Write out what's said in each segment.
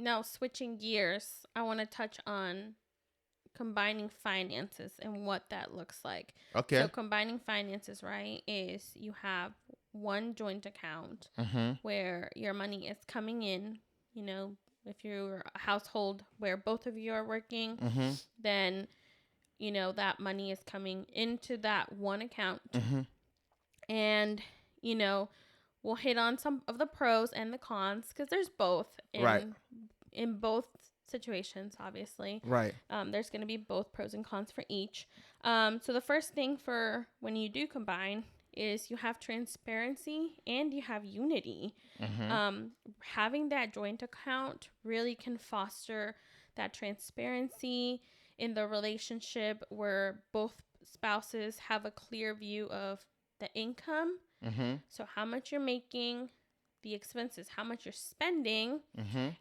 Now, switching gears, I want to touch on combining finances and what that looks like. Okay. So, combining finances, right, is you have one joint account where your money is coming in. You know, if you're a household where both of you are working, then, you know, that money is coming into that one account. And, you know, we'll hit on some of the pros and the cons because there's both in both situations, obviously. Right. There's going to be both pros and cons for each. So the first thing for when you do combine is you have transparency and you have unity. Having that joint account really can foster that transparency in the relationship where both spouses have a clear view of the income. So how much you're making, the expenses, how much you're spending,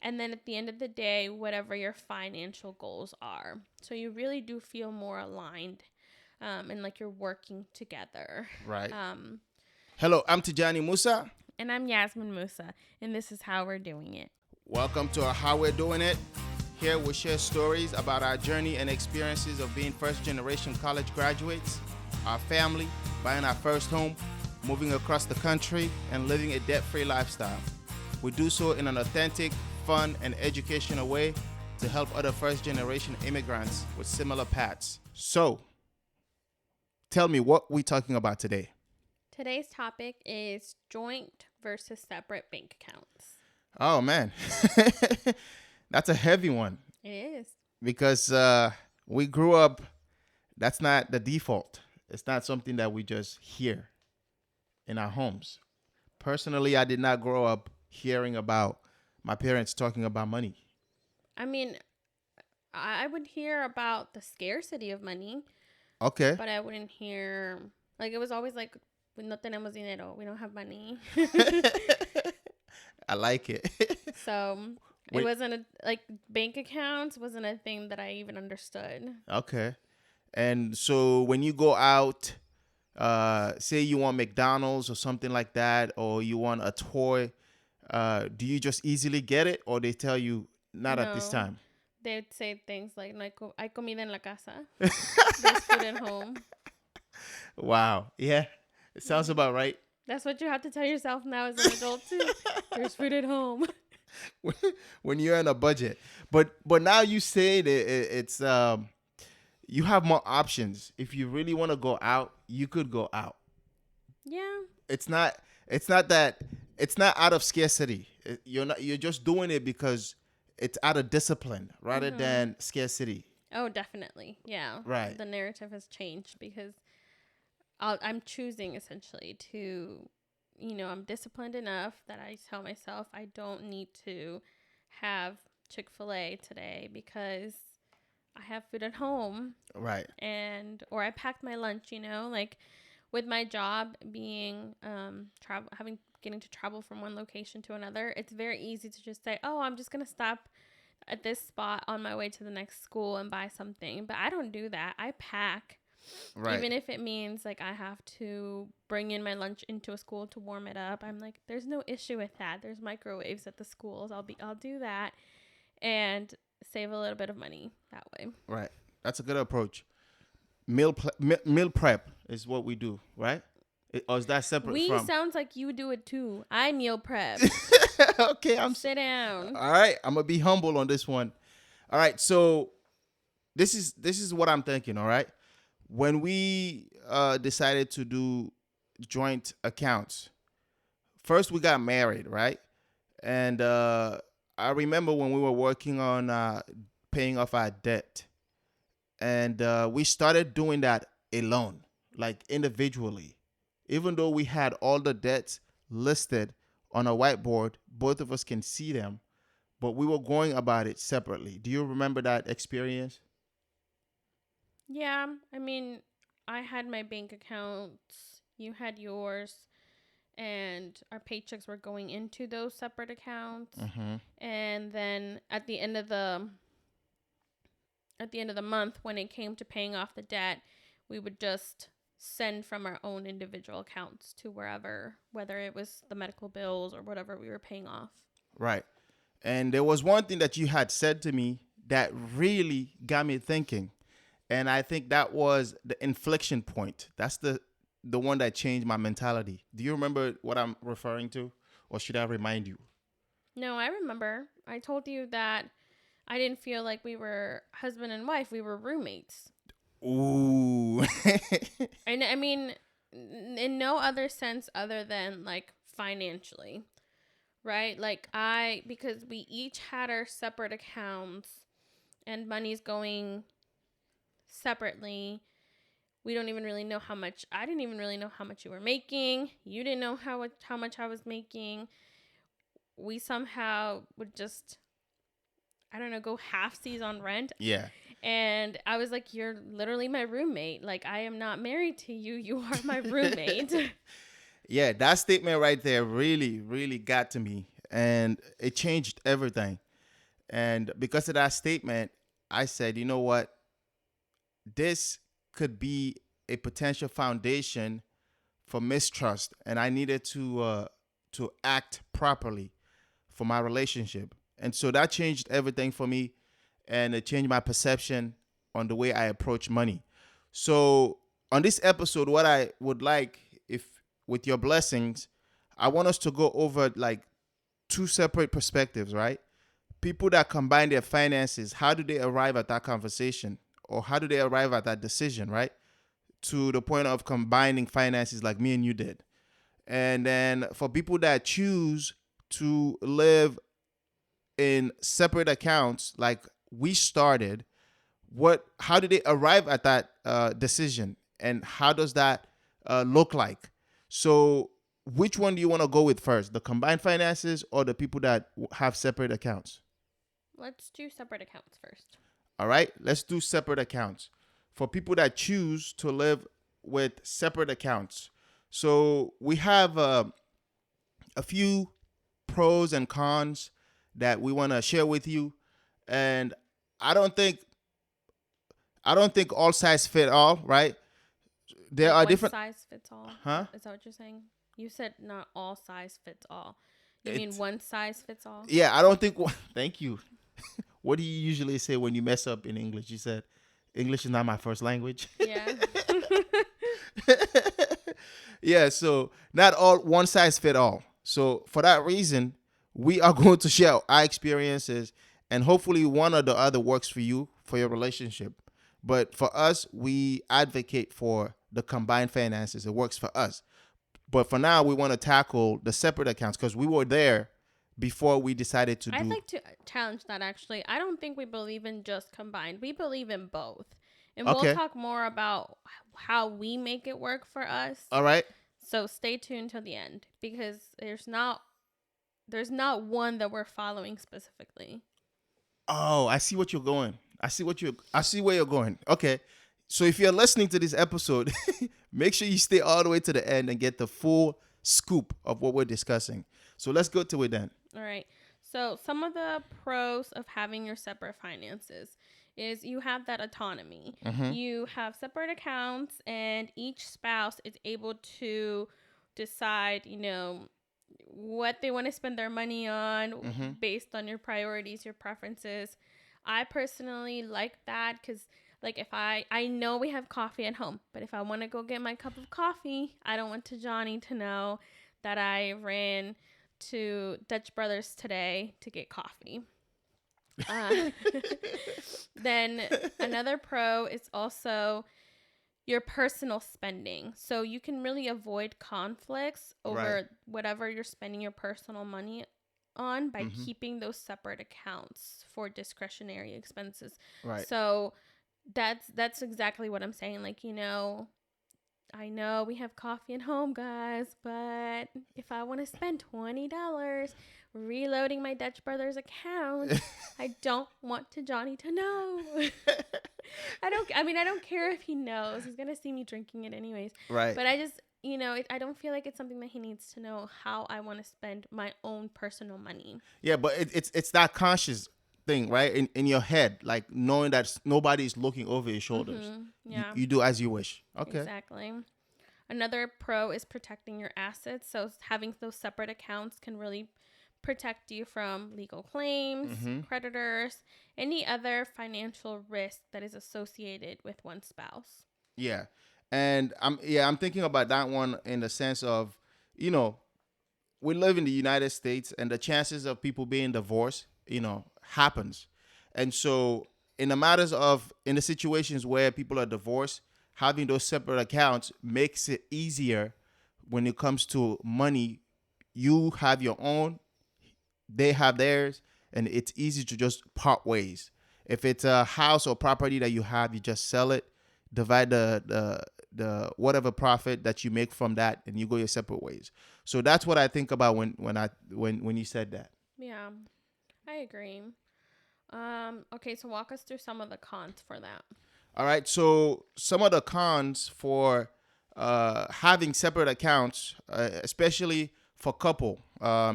and then at the end of the day, whatever your financial goals are. So you really do feel more aligned, and like you're working together. Right. Hello, I'm Tijani Musa. And I'm Yazmin Musa, and this is how we're doing it. Welcome to How We're Doing It. Here we share stories about our journey and experiences of being first-generation college graduates, our family, buying our first home, moving across the country, and living a debt-free lifestyle. We do so in an authentic, fun, and educational way to help other first-generation immigrants with similar paths. So, tell me what we're talking about today. Today's topic is joint versus separate bank accounts. Oh, man. That's a heavy one. It is. Because we grew up, that's not the default. It's not something that we just hear in our homes. Personally, I did not grow up hearing about my parents talking about money. I mean, I would hear about the scarcity of money. Okay. But I wouldn't hear, like, it was always like, no tenemos dinero, we don't have money. I like it. So it wasn't like bank accounts wasn't a thing that I even understood. Okay. And so when you go out, say you want McDonald's or something like that, or you want a toy, do you just easily get it, or they tell you not at this time? They'd say things like, no hay comida en la casa. There's food at home. Wow. Yeah. It sounds about right. That's what you have to tell yourself now as an adult too. There's food at home. When you're in a budget. But now you say that it's you have more options. If you really want to go out, you could go out. Yeah. It's not out of scarcity. You're just doing it because it's out of discipline rather than scarcity. Oh, definitely. Yeah. Right. The narrative has changed because I'm choosing essentially to, you know, I'm disciplined enough that I tell myself I don't need to have Chick-fil-A today because I have food at home. Right. Or I packed my lunch, you know, like with my job being getting to travel from one location to another, it's very easy to just say, oh, I'm just going to stop at this spot on my way to the next school and buy something. But I don't do that. I pack. Right. Even if it means like I have to bring in my lunch into a school to warm it up. I'm like, there's no issue with that. There's microwaves at the schools. I'll do that and save a little bit of money that way. Right. That's a good approach. Meal prep is what we do, right? Or is that separate from? Sounds like you do it too. I meal prep. Okay, sit down. All right, I'm gonna be humble on this one. All right, so this is what I'm thinking. All right, when we decided to do joint accounts, first we got married, right? And I remember when we were working on paying off our debt, and we started doing that alone, like individually. Even though we had all the debts listed on a whiteboard, both of us can see them, but we were going about it separately. Do you remember that experience? Yeah, I mean, I had my bank accounts, you had yours, and our paychecks were going into those separate accounts. And then at the end of the month, when it came to paying off the debt, we would just send from our own individual accounts to wherever, whether it was the medical bills or whatever we were paying off. Right. And there was one thing that you had said to me that really got me thinking. And I think that was the inflection point. That's the one that changed my mentality. Do you remember what I'm referring to? Or should I remind you? No, I remember. I told you that I didn't feel like we were husband and wife. We were roommates. Ooh. And I mean, in no other sense other than like financially, right? Like because we each had our separate accounts and money's going separately. We don't even really know how much. I didn't even really know how much you were making. You didn't know how much I was making. We somehow would just, I don't know, go halfsies on rent. Yeah. And I was like, you're literally my roommate. Like, I am not married to you. You are my roommate. Yeah, that statement right there really, really got to me. And it changed everything. And because of that statement, I said, you know what? This could be a potential foundation for mistrust. And I needed to act properly for my relationship. And so that changed everything for me. And it changed my perception on the way I approach money. So on this episode, what I would like, if with your blessings, I want us to go over like two separate perspectives, right? People that combine their finances, how do they arrive at that conversation? Or how do they arrive at that decision, right? To the point of combining finances like me and you did. And then for people that choose to live in separate accounts like we started, how did they arrive at that decision, and how does that look like? So which one do you want to go with first, the combined finances or the people that have separate accounts? Let's do separate accounts first. All right, let's do separate accounts for people that choose to live with separate accounts. So we have a few pros and cons that we want to share with you, and I don't think all size fit all, right? There Like are one different. size fits all. Huh? Is that what you're saying? You said not all size fits all. You mean It's one size fits all? yeah. I don't think. Thank you. What do you usually say when you mess up in English? You said English is not my first language. Yeah. Yeah. So not all one size fit all. So for that reason, we are going to share our experiences, and hopefully one or the other works for you for your relationship. But for us, we advocate for the combined finances. It works for us. But for now, we want to tackle the separate accounts because we were there before we decided to I'd do. like to challenge that actually. I don't think we believe in just combined. We believe in both. And we'll Okay. talk more about how we make it work for us. All right. So stay tuned till the end because there's not one that we're following specifically. Oh, I see what you're going. I see where you're going. Okay. So if you're listening to this episode, make sure you stay all the way to the end and get the full scoop of what we're discussing. So let's go to it then. All right. So some of the pros of having your separate finances is you have that autonomy. Mm-hmm. You have separate accounts and each spouse is able to decide, what they want to spend their money on Mm-hmm. based on your priorities, your preferences. I personally like that because like if I know we have coffee at home, but if I want to go get my cup of coffee, I don't want Tijani to know that I ran to Dutch Brothers today to get coffee. Uh, then another pro is also your personal spending. So you can really avoid conflicts over Right. whatever you're spending your personal money on by keeping those separate accounts for discretionary expenses. Right. So that's exactly what I'm saying. Like, I know we have coffee at home, guys, but if I want to spend $20 reloading my Dutch Brothers account, I don't want Johnny to know. I don't care if he knows. He's going to see me drinking it anyways. Right. But I just, I don't feel like it's something that he needs to know how I want to spend my own personal money. Yeah, but it's that conscious thing, right? In your head, like knowing that nobody's looking over your shoulders. Yeah. You do as you wish. Okay. Exactly. Another pro is protecting your assets. So having those separate accounts can really protect you from legal claims, Mm-hmm. creditors, any other financial risk that is associated with one spouse. Yeah. And I'm thinking about that one in the sense of, you know, we live in the United States and the chances of people being divorced, happens. And so in the situations where people are divorced, having those separate accounts makes it easier when it comes to money. You have your own, they have theirs, and it's easy to just part ways. If it's a house or property that you have, you just sell it, divide the whatever profit that you make from that, and you go your separate ways. So that's what I think about when you said that. Yeah, I agree. Okay, so walk us through some of the cons for that. All right. So some of the cons for having separate accounts, especially for couple,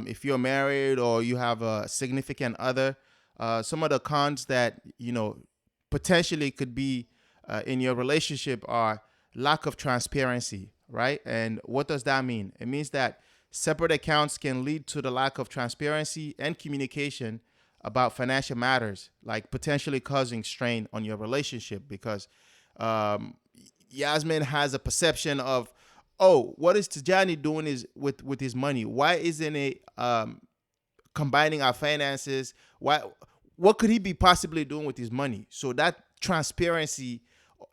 if you're married or you have a significant other, some of the cons that potentially could be in your relationship are lack of transparency, right? And what does that mean? It means that separate accounts can lead to the lack of transparency and communication about financial matters, like potentially causing strain on your relationship because um, Yazmin has a perception of, oh, what is Tijani doing is with his money? Why isn't it combining our finances? What could he be possibly doing with his money? So that transparency,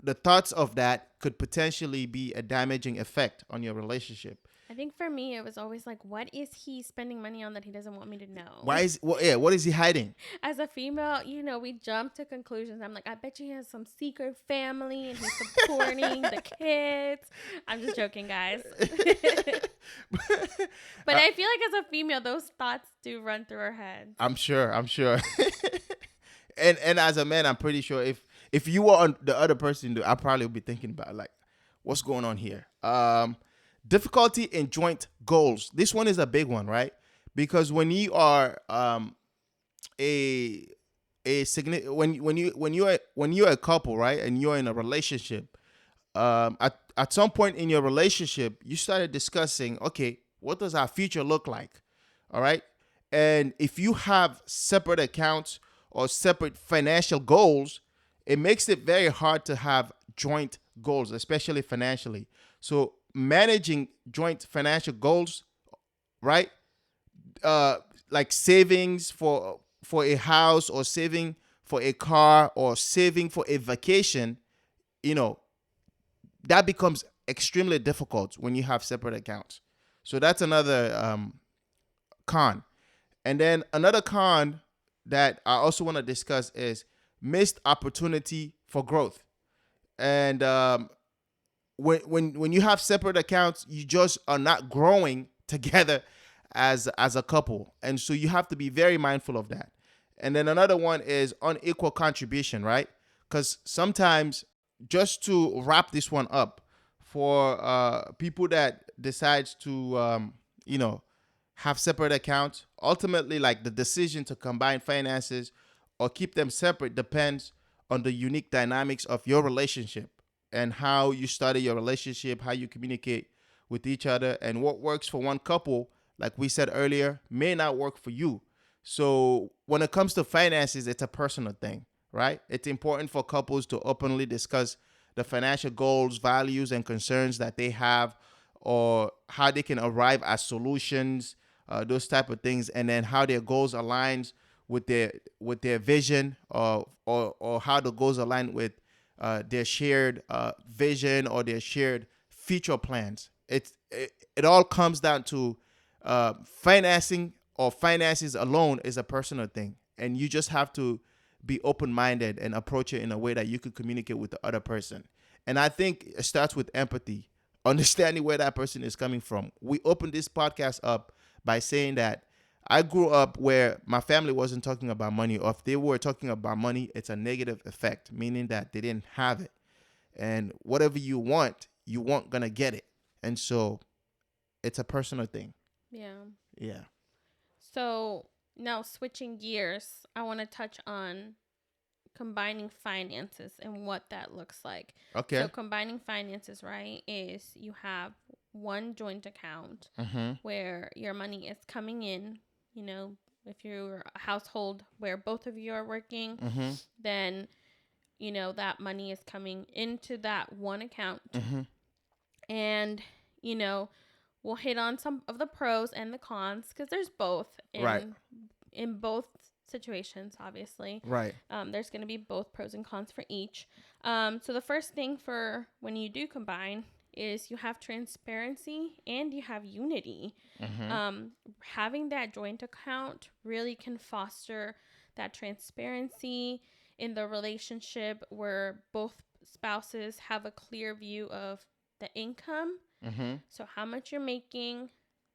the thoughts of that could potentially be a damaging effect on your relationship. I think for me, it was always like, what is he spending money on that he doesn't want me to know? What is he hiding? As a female, we jump to conclusions. I'm like, I bet you he has some secret family and he's supporting the kids. I'm just joking, guys. But I feel like as a female, those thoughts do run through our heads. I'm sure. And as a man, I'm pretty sure if you were on the other person, I probably would be thinking about like, what's going on here? Difficulty in joint goals. This one is a big one, right? Because when you are a when you're a couple, right, and you're in a relationship, at some point in your relationship, you started discussing, okay, what does our future look like? All right. And if you have separate accounts or separate financial goals, it makes it very hard to have joint goals, especially financially. So managing joint financial goals, right? Uh, like savings for a house or saving for a car or saving for a vacation, you know, that becomes extremely difficult when you have separate accounts. So that's another con. And then another con that I also want to discuss is missed opportunity for growth. And when you have separate accounts, you just are not growing together as a couple, and so you have to be very mindful of that. And then another one is unequal contribution, right? Because sometimes, just to wrap this one up, for people that decides to have separate accounts, ultimately, like the decision to combine finances or keep them separate depends on the unique dynamics of your relationship and how you started your relationship, how you communicate with each other, and what works for one couple, like we said earlier, may not work for you. So when it comes to finances, it's a personal thing, right? It's important for couples to openly discuss the financial goals, values, and concerns that they have, or how they can arrive at solutions, those type of things, and then how their goals aligns with their vision, or how the goals align with their shared vision or their shared future plans. It all comes down to financing, or finances alone is a personal thing, and you just have to be open-minded and approach it in a way that you could communicate with the other person. And I think it starts with empathy, understanding where that person is coming from. We opened this podcast up by saying that I grew up where my family wasn't talking about money, or if they were talking about money, it's a negative effect, meaning that they didn't have it. And whatever you want gonna get it. And so it's a personal thing. Yeah. Yeah. So now switching gears, I want to touch on combining finances and what that looks like. So Okay. combining finances, right, is you have one joint account Mm-hmm. where your money is coming in, if you're a household where both of you are working, Mm-hmm. then, that money is coming into that one account. Mm-hmm. And, you know, we'll hit on some of the pros and the cons because there's both Right. in both situations, obviously. Right. There's going to be both pros and cons for each. So the first thing for when you do combine is you have transparency and you have unity. Mm-hmm. Having that joint account really can foster that transparency in the relationship where both spouses have a clear view of the income. Mm-hmm. So how much you're making,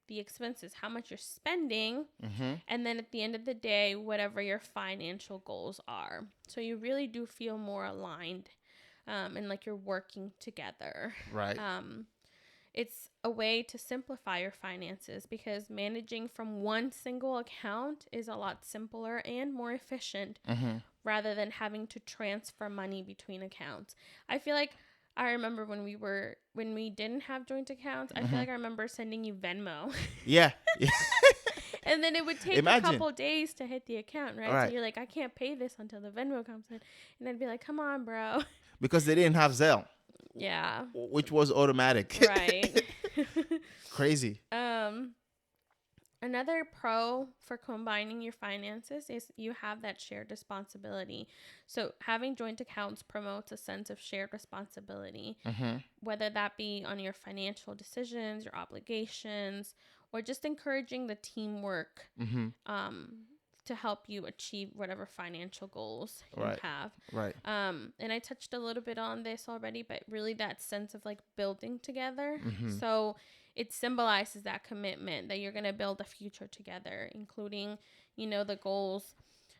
the expenses, how much you're spending, Mm-hmm. and then at the end of the day, whatever your financial goals are. So you really do feel more aligned, and like you're working together. Right. It's a way to simplify your finances because managing from one single account is a lot simpler and more efficient Mm-hmm. rather than having to transfer money between accounts. I feel like I remember when we didn't have joint accounts, I feel like I remember sending you Venmo. Yeah. Yeah. And then it would take a Imagine. couple days to hit the account, right? Right. So you're like, I can't pay this until the Venmo comes in. And I'd be like, come on, bro. Because they didn't have Zelle, Yeah. which was automatic. Right. Crazy. Another pro for combining your finances is you have that shared responsibility. So having joint accounts promotes a sense of shared responsibility, Mm-hmm. whether that be on your financial decisions, your obligations, or just encouraging the teamwork Mm-hmm. to help you achieve whatever financial goals you Right. have. Right. And I touched a little bit on this already, but really that sense of like building together. Mm-hmm. So it symbolizes that commitment that you're going to build a future together, including, the goals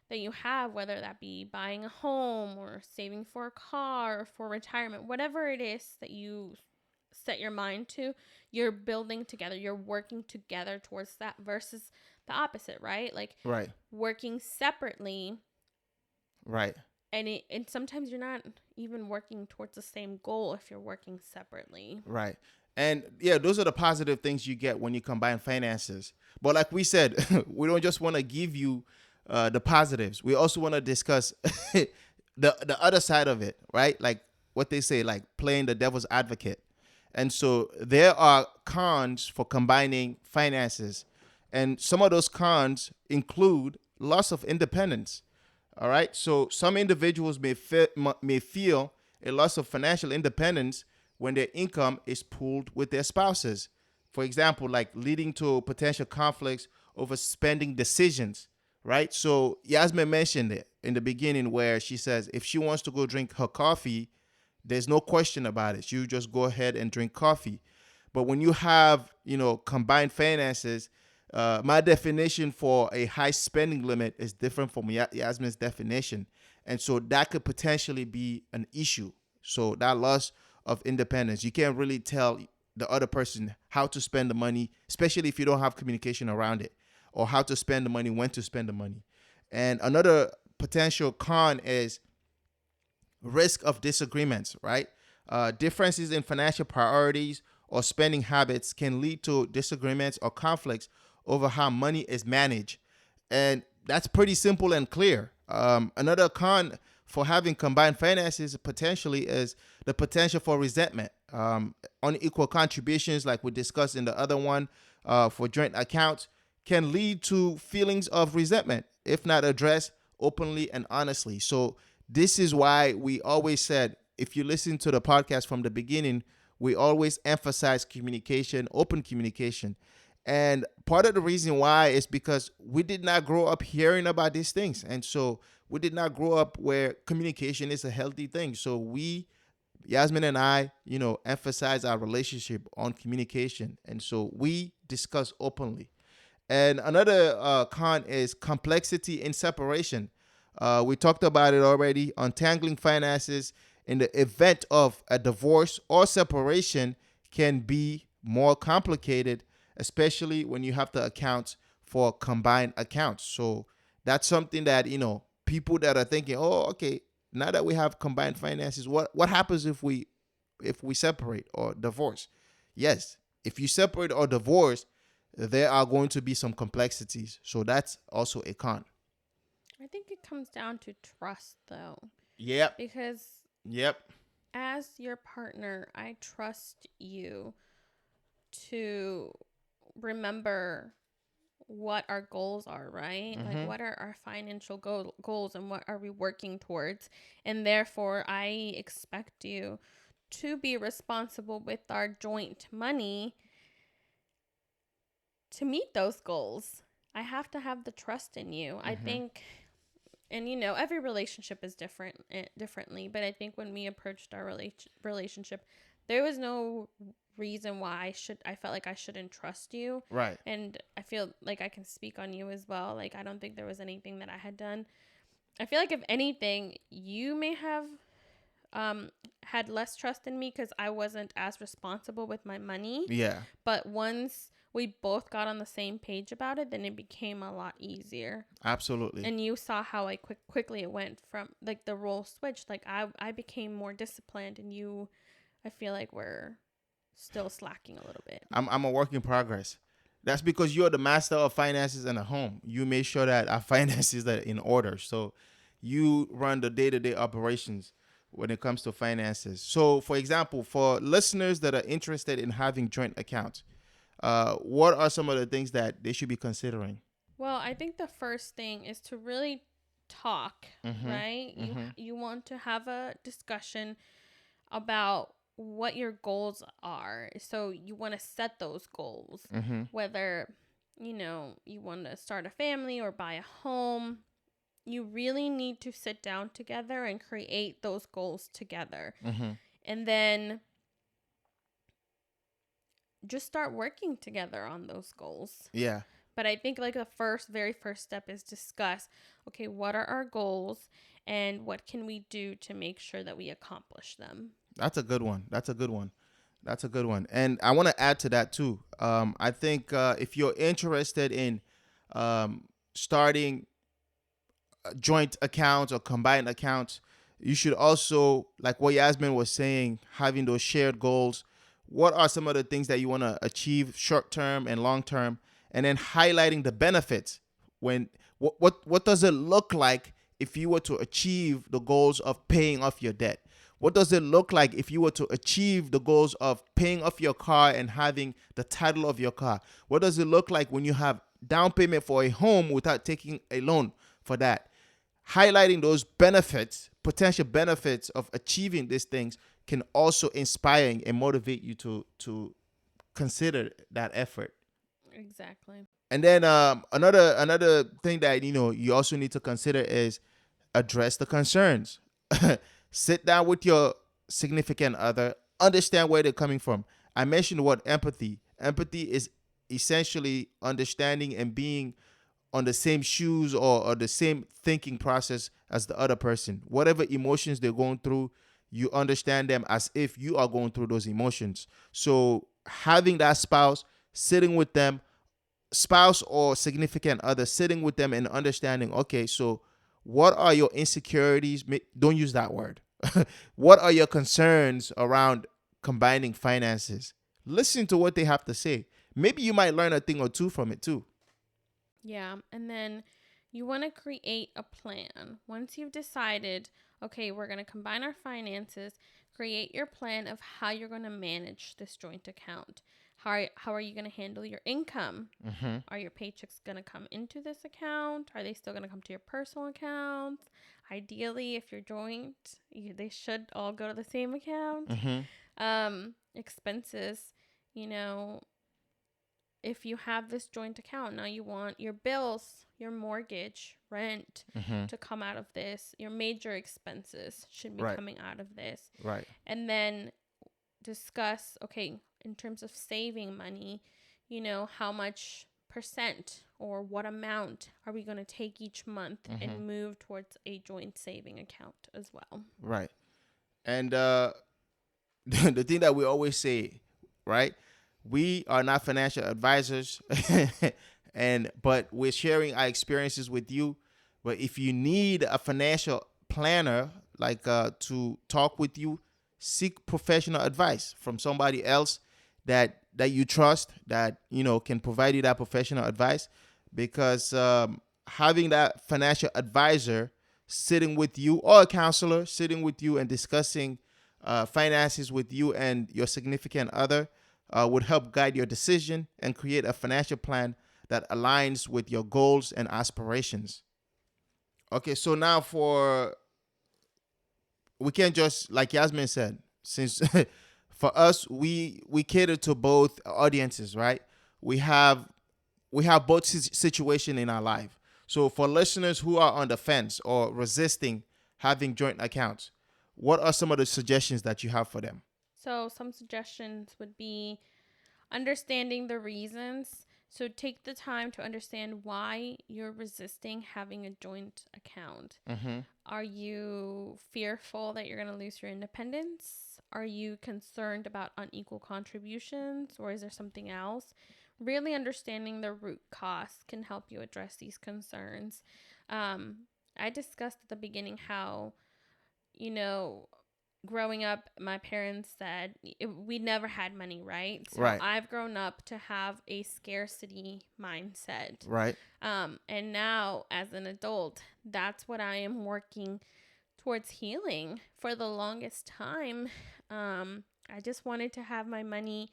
that you have, whether that be buying a home or saving for a car or for retirement, whatever it is that you set your mind to, you're building together, you're working together towards that versus the opposite, right? Like Right. working separately, Right. and sometimes you're not even working towards the same goal if you're working separately. Right. And yeah, those are the positive things you get when you combine finances. But like we said, we don't just want to give you the positives. We also want to discuss the other side of it, right? Like what they say, like playing the devil's advocate. And so there are cons for combining finances. And some of those cons include loss of independence. All right. So some individuals may feel a loss of financial independence when their income is pooled with their spouses. For example, like leading to potential conflicts over spending decisions, right? So Yazmin mentioned it in the beginning where she says if she wants to go drink her coffee, there's no question about it. You just go ahead and drink coffee. But when you have, combined finances, my definition for a high spending limit is different from Yasmin's definition. And so that could potentially be an issue. So that loss of independence, you can't really tell the other person how to spend the money, especially if you don't have communication around it, or how to spend the money, when to spend the money. And another potential con is risk of disagreements, right? Differences in financial priorities or spending habits can lead to disagreements or conflicts over how money is managed. And that's pretty simple and clear. Another con for having combined finances potentially is the potential for resentment. Unequal contributions, like we discussed in the other one, for joint accounts, can lead to feelings of resentment if not addressed openly and honestly. So this is why we always said, if you listen to the podcast from the beginning, we always emphasize communication, open communication. And part of the reason why is because we did not grow up hearing about these things. And so we did not grow up where communication is a healthy thing. So Yazmin and I, emphasize our relationship on communication. And so we discuss openly. And another con is complexity in separation. We talked about it already. Untangling finances in the event of a divorce or separation can be more complicated, especially when you have to account for combined accounts. So that's something that, people that are thinking, oh, okay, now that we have combined finances, what happens if we separate or divorce? Yes, if you separate or divorce, there are going to be some complexities. So that's also a con. I think it comes down to trust, though, Yep. because Yep. as your partner, I trust you to remember what our goals are, right? Like, Mm-hmm. what are our financial goals and what are we working towards? And therefore, I expect you to be responsible with our joint money to meet those goals. I have to have the trust in you. I Mm-hmm. think, and every relationship is differently, but I think when we approached our relationship, there was no reason why I felt like I shouldn't trust you. Right. And I feel like I can speak on you as well. Like, I don't think there was anything that I had done. I feel like if anything, you may have had less trust in me because I wasn't as responsible with my money. Yeah. But once we both got on the same page about it, then it became a lot easier. Absolutely. And you saw how quickly it went from, like, the role switched. Like, I became more disciplined, and you, I feel like we're still slacking a little bit. I'm a work in progress. That's because you're the master of finances in a home. You make sure that our finances are in order. So you run the day-to-day operations when it comes to finances. So, for example, for listeners that are interested in having joint accounts, what are some of the things that they should be considering? Well, I think the first thing is to really talk, Mm-hmm. right? Mm-hmm. You want to have a discussion about what your goals are. So you want to set those goals, Mm-hmm. whether you want to start a family or buy a home. You really need to sit down together and create those goals together. Mm-hmm. And then just start working together on those goals. Yeah. But I think, like, the very first step is discuss, okay, what are our goals and what can we do to make sure that we accomplish them? That's a good one. That's a good one. That's a good one. And I want to add to that too. I think if you're interested in starting joint accounts or combined accounts, you should also, like what Yazmin was saying, having those shared goals. What are some of the things that you want to achieve short term and long term? And then highlighting the benefits. When what does it look like if you were to achieve the goals of paying off your debt? What does it look like if you were to achieve the goals of paying off your car and having the title of your car? What does it look like when you have down payment for a home without taking a loan for that? Highlighting those benefits, potential benefits of achieving these things can also inspire and motivate you to consider that effort. Exactly. And then another thing that you also need to consider is address the concerns. Sit down with your significant other, understand where they're coming from. I mentioned what empathy. Empathy is essentially understanding and being on the same shoes or the same thinking process as the other person. Whatever emotions they're going through, you understand them as if you are going through those emotions. So having that spouse, sitting with them, spouse or significant other, sitting with them and understanding, okay, so what are your insecurities? Don't use that word. What are your concerns around combining finances? Listen to what they have to say. Maybe you might learn a thing or two from it too. Yeah. And then you want to create a plan. Once you've decided, okay, we're going to combine our finances, create your plan of how you're going to manage this joint account. How are you going to handle your income? Mm-hmm. Are your paychecks going to come into this account? Are they still going to come to your personal accounts? Ideally, if you're joint, they should all go to the same account. Mm-hmm. Expenses, you know, if you have this joint account, now you want your bills, your mortgage, rent Mm-hmm. to come out of this. Your major expenses should be Right. coming out of this. Right. And then discuss, okay, in terms of saving money, how much percent or what amount are we going to take each month Mm-hmm. and move towards a joint saving account as well. Right. And the thing that we always say, right? We are not financial advisors, but we're sharing our experiences with you. But if you need a financial planner, like to talk with you, seek professional advice from somebody else that that you trust, that can provide you that professional advice, because having that financial advisor sitting with you, or a counselor sitting with you and discussing finances with you and your significant other, would help guide your decision and create a financial plan that aligns with your goals and aspirations. Okay, so now we can't just, like Yasmin said, since for us, we cater to both audiences, right? We have both situation in our life. So for listeners who are on the fence or resisting having joint accounts, what are some of the suggestions that you have for them? So some suggestions would be understanding the reasons. So take the time to understand why you're resisting having a joint account. Mm-hmm. Are you fearful that you're going to lose your independence? Are you concerned about unequal contributions, or is there something else? Really understanding the root cause can help you address these concerns. Um, I discussed at the beginning how, you know, growing up, my parents said we never had money, right? So Right. I've grown up to have a scarcity mindset. Right. And now as an adult, that's what I am working towards healing. For the longest time, I just wanted to have my money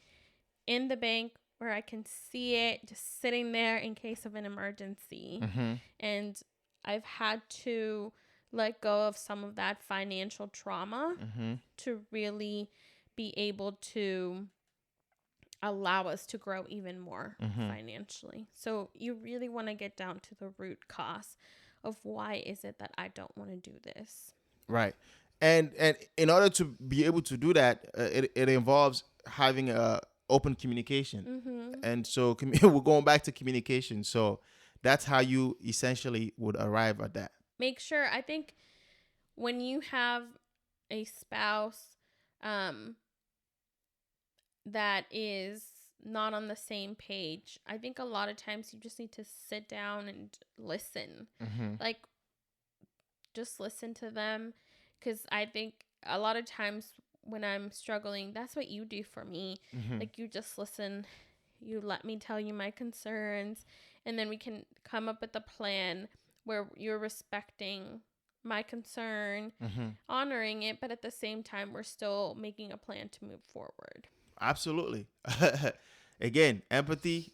in the bank where I can see it just sitting there in case of an emergency. Mm-hmm. And I've had to let go of some of that financial trauma Mm-hmm. to really be able to allow us to grow even more financially. So you really want to get down to the root cause of why is it that I don't want to do this. Right. And in order to be able to do that, it involves having open communication. Mm-hmm. And so we're going back to communication. So that's how you essentially would arrive at that. Make sure, I think when you have a spouse that is not on the same page, I think a lot of times you just need to sit down and listen. Mm-hmm. Like, just listen to them. Because I think a lot of times when I'm struggling, that's what you do for me. Mm-hmm. Like, you just listen, you let me tell you my concerns, and then we can come up with a plan where you're respecting my concern, Mm-hmm. honoring it, but at the same time, we're still making a plan to move forward. Absolutely. Again, empathy,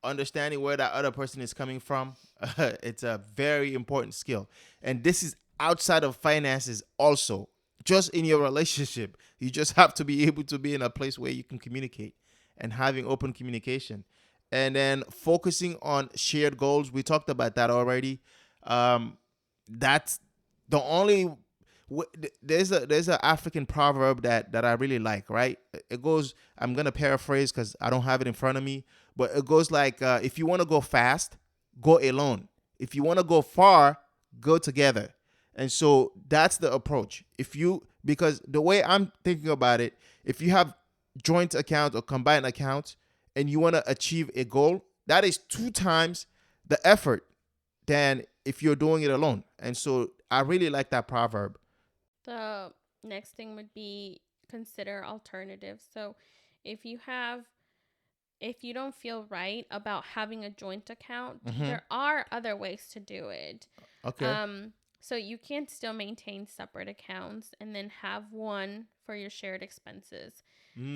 understanding where that other person is coming from. It's a very important skill. And this is outside of finances also. Just in your relationship, you just have to be able to be in a place where you can communicate and having open communication. And then focusing on shared goals. We talked about that already. That's the only there's a African proverb that I really like, right? It goes, I'm gonna paraphrase because I don't have it in front of me, but it goes like, if you want to go fast, go alone. If you want to go far, go together. And so that's the approach. Because the way I'm thinking about it, if you have joint accounts or combined accounts and you want to achieve a goal, that is 2 times the effort than if you're doing it alone. And so I really like that proverb. The next thing would be consider alternatives. So if you don't feel right about having a joint account, Mm-hmm. there are other ways to do it. Okay. So you can still maintain separate accounts and then have one for your shared expenses.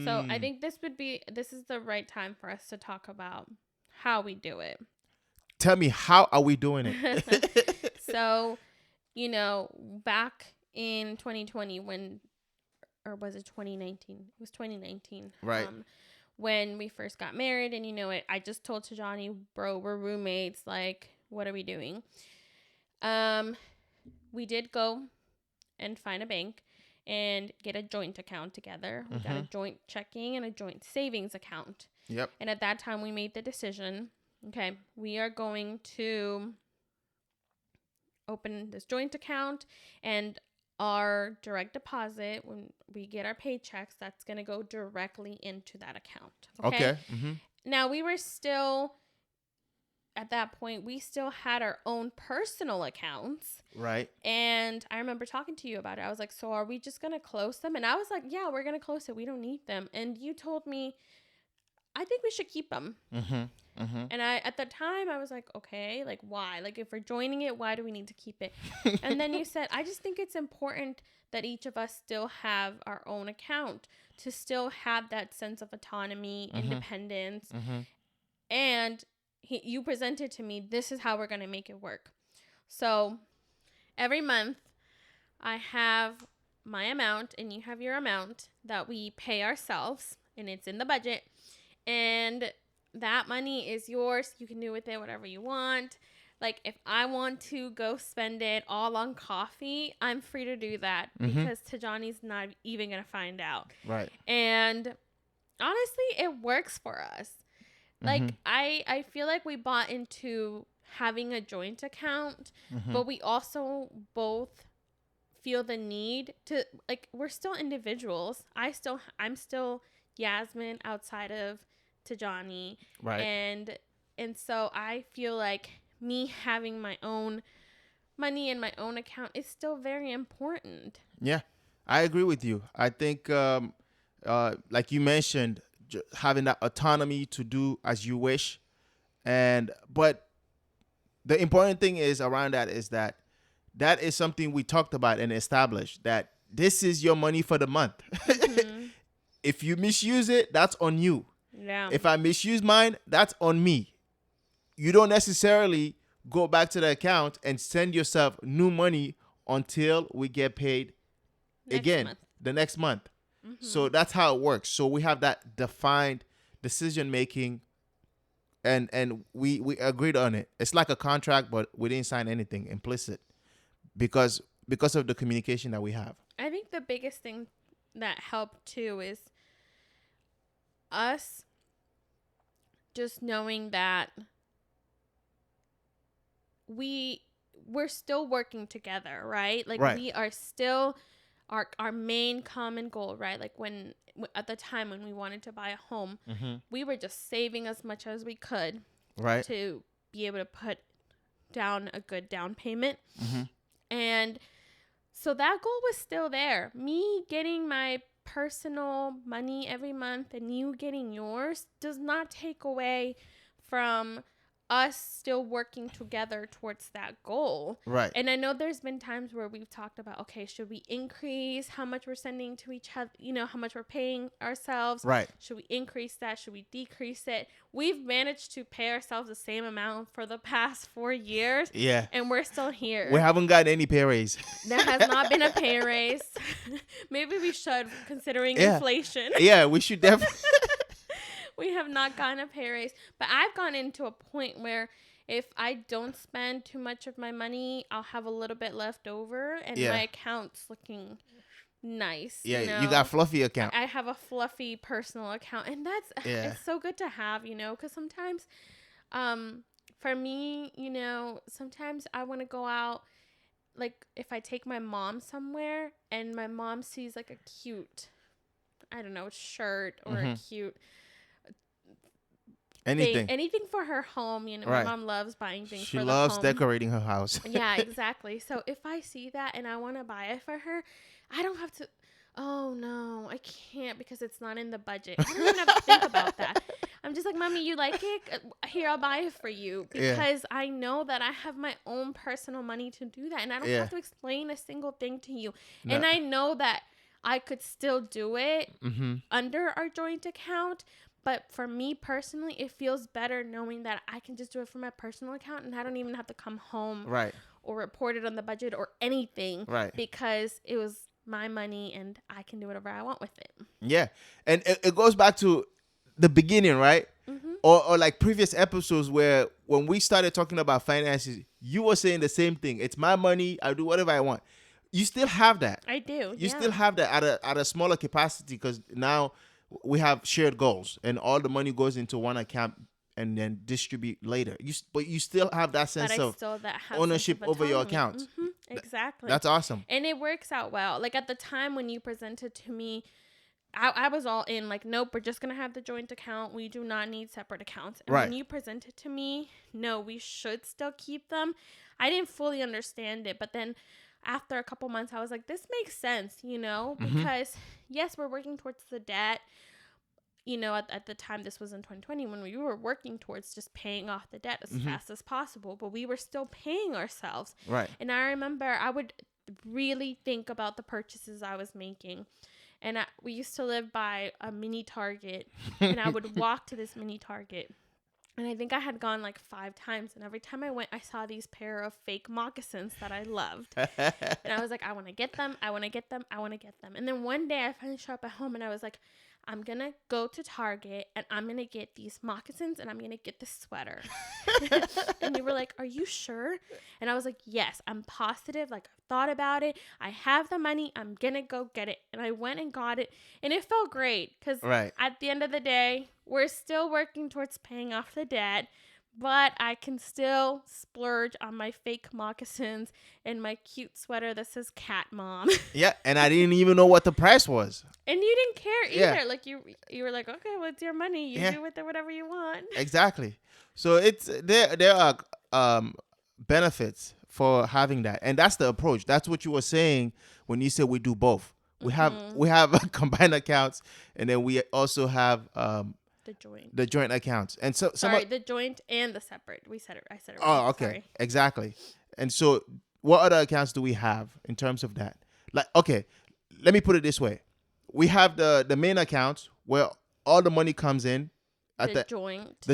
So I think this is the right time for us to talk about how we do it. Tell me, how are we doing it? So, back in 2020 or was it 2019? It was 2019. Right. When we first got married, and I just told Tijani, bro, we're roommates. Like, what are we doing? We did go and find a bank and get a joint account together. We got a joint checking and a joint savings account. Yep. And at that time, we made the decision, okay, we are going to open this joint account, and our direct deposit, when we get our paychecks, that's going to go directly into that account. Okay. Mm-hmm. Now, we were still, at that point, we still had our own personal accounts. Right. And I remember talking to you about it. I was like, so are we just going to close them? And I was like, yeah, we're going to close it. We don't need them. And you told me, I think we should keep them. Mm-hmm. Mm-hmm. And at the time, I was like, okay, like, why? Like, if we're joining it, why do we need to keep it? And then you said, I just think it's important that each of us still have our own account to still have that sense of autonomy, independence. And you presented to me, this is how we're going to make it work. So every month, I have my amount and you have your amount that we pay ourselves, and it's in the budget. And that money is yours. You can do with it whatever you want. Like, if I want to go spend it all on coffee, I'm free to do that because Tijani's not even going to find out. Right. And honestly, it works for us. Like, I feel like we bought into having a joint account, but we also both feel the need to, like, we're still individuals. I'm still Yazmin outside of Tijani. Right. And so I feel like me having my own money in my own account is still very important. Yeah, I agree with you. I think, like you mentioned, having that autonomy to do as you wish, but the important thing is around that is that is something we talked about and established, that this is your money for the month. If you misuse it, that's on you. Yeah. If I misuse mine, that's on me. You don't necessarily go back to the account and send yourself new money until we get paid the next month. So that's how it works. So we have that defined decision making, and we agreed on it. It's like a contract, but we didn't sign anything implicit because of the communication that we have. I think the biggest thing that helped too is us just knowing that we're still working together, right? Like, we are still our main common goal, right? Like, when at the time when we wanted to buy a home, we were just saving as much as we could, right, to be able to put down a good down payment. And so that goal was still there. Me getting my personal money every month and you getting yours does not take away from us still working together towards that goal. Right. And I know there's been times where we've talked about, okay, should we increase how much we're sending to each other, how much we're paying ourselves? Right. Should we increase that? Should we decrease it? We've managed to pay ourselves the same amount for the past 4 years. Yeah. And we're still here. We haven't gotten any pay raise. There has not been a pay raise. Maybe we should, considering inflation. Yeah, we should definitely. We have not gotten a pay raise, but I've gone into a point where if I don't spend too much of my money, I'll have a little bit left over, and my account's looking nice. Yeah, you got a fluffy account. I have a fluffy personal account, and it's so good to have, because sometimes, for me, sometimes I want to go out, like if I take my mom somewhere and my mom sees like a cute, I don't know, shirt or a cute anything for her home, my mom loves buying things for the home. She loves decorating her house. Yeah, exactly. So if I see that and I want to buy it for her, I don't have to, oh no, I can't because it's not in the budget. I don't even have to think about that. I'm just like, Mommy, you like it? Here, I'll buy it for you, because I know that I have my own personal money to do that, and I don't have to explain a single thing to you. No. And I know that I could still do it under our joint account. But for me personally, it feels better knowing that I can just do it from my personal account and I don't even have to come home or report it on the budget or anything, because it was my money and I can do whatever I want with it. Yeah. And it goes back to the beginning, right? Or like previous episodes where when we started talking about finances, you were saying the same thing. It's my money. I do whatever I want. You still have that. I do. You still have that at a smaller capacity, because now we have shared goals and all the money goes into one account and then distribute later. But you still have that sense of ownership over your account. Exactly. That's awesome. And it works out well. Like at the time when you presented to me, I was all in, like, nope, we're just going to have the joint account. We do not need separate accounts. And when you presented to me, no, we should still keep them. I didn't fully understand it, but then after a couple months, I was like, this makes sense, because yes, we're working towards the debt. at the time, this was in 2020, when we were working towards just paying off the debt as fast as possible, but we were still paying ourselves. Right. And I remember I would really think about the purchases I was making. And we used to live by a mini Target, and I would walk to this mini Target. And I think I had gone like 5 times. And every time I went, I saw these pair of fake moccasins that I loved. And I was like, I want to get them. I want to get them. I want to get them. And then one day I finally showed up at home, and I was like, I'm going to go to Target, and I'm going to get these moccasins, and I'm going to get this sweater. And you were like, are you sure? And I was like, yes, I'm positive. Like, I've thought about it. I have the money. I'm going to go get it. And I went and got it. And it felt great because at the end of the day, we're still working towards paying off the debt. But I can still splurge on my fake moccasins and my cute sweater that says Cat Mom. Yeah, and I didn't even know what the price was. And you didn't care either. Yeah. Like you were like, okay, well, it's your money. You do with it whatever you want. Exactly. So there are benefits for having that, and that's the approach. That's what you were saying when you said we do both. We have combined accounts, and then we also have the joint accounts. And so the joint and the separate. I said it right. Oh, okay. Sorry. Exactly. And so what other accounts do we have in terms of that? Like, okay, let me put it this way. We have the main accounts where all the money comes in at the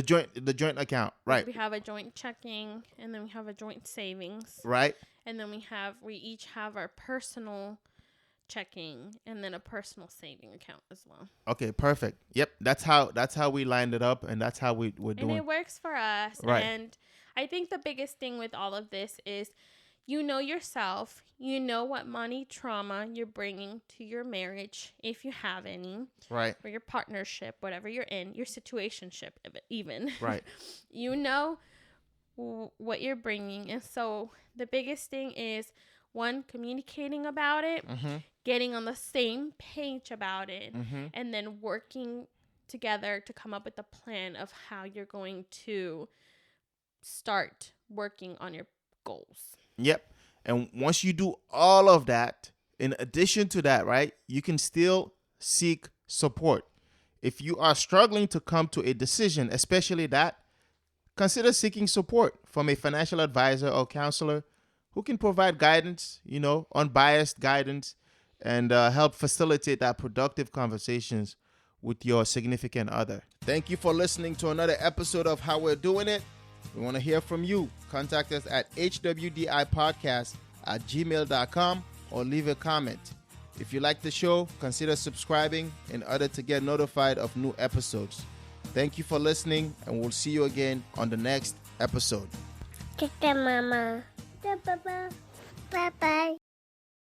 joint account, right? We have a joint checking, and then we have a joint savings. Right. And then we each have our personal checking and then a personal saving account as well. Okay, perfect. Yep, that's how we lined it up, and that's how we're doing. And it works for us. Right. And I think the biggest thing with all of this is you know yourself. You know what money trauma you're bringing to your marriage, if you have any. Right. Or your partnership, whatever you're in, your situationship even. Right. You know what you're bringing. And so the biggest thing is, one, communicating about it, getting on the same page about it, and then working together to come up with a plan of how you're going to start working on your goals. Yep. And once you do all of that, in addition to that, right, you can still seek support. If you are struggling to come to a decision, especially that, consider seeking support from a financial advisor or counselor who can provide guidance, unbiased guidance, and help facilitate that productive conversations with your significant other. Thank you for listening to another episode of How We're Doing It. We want to hear from you. Contact us at hwdipodcast@gmail.com or leave a comment. If you like the show, consider subscribing in order to get notified of new episodes. Thank you for listening, and we'll see you again on the next episode. Mama. Bye-bye.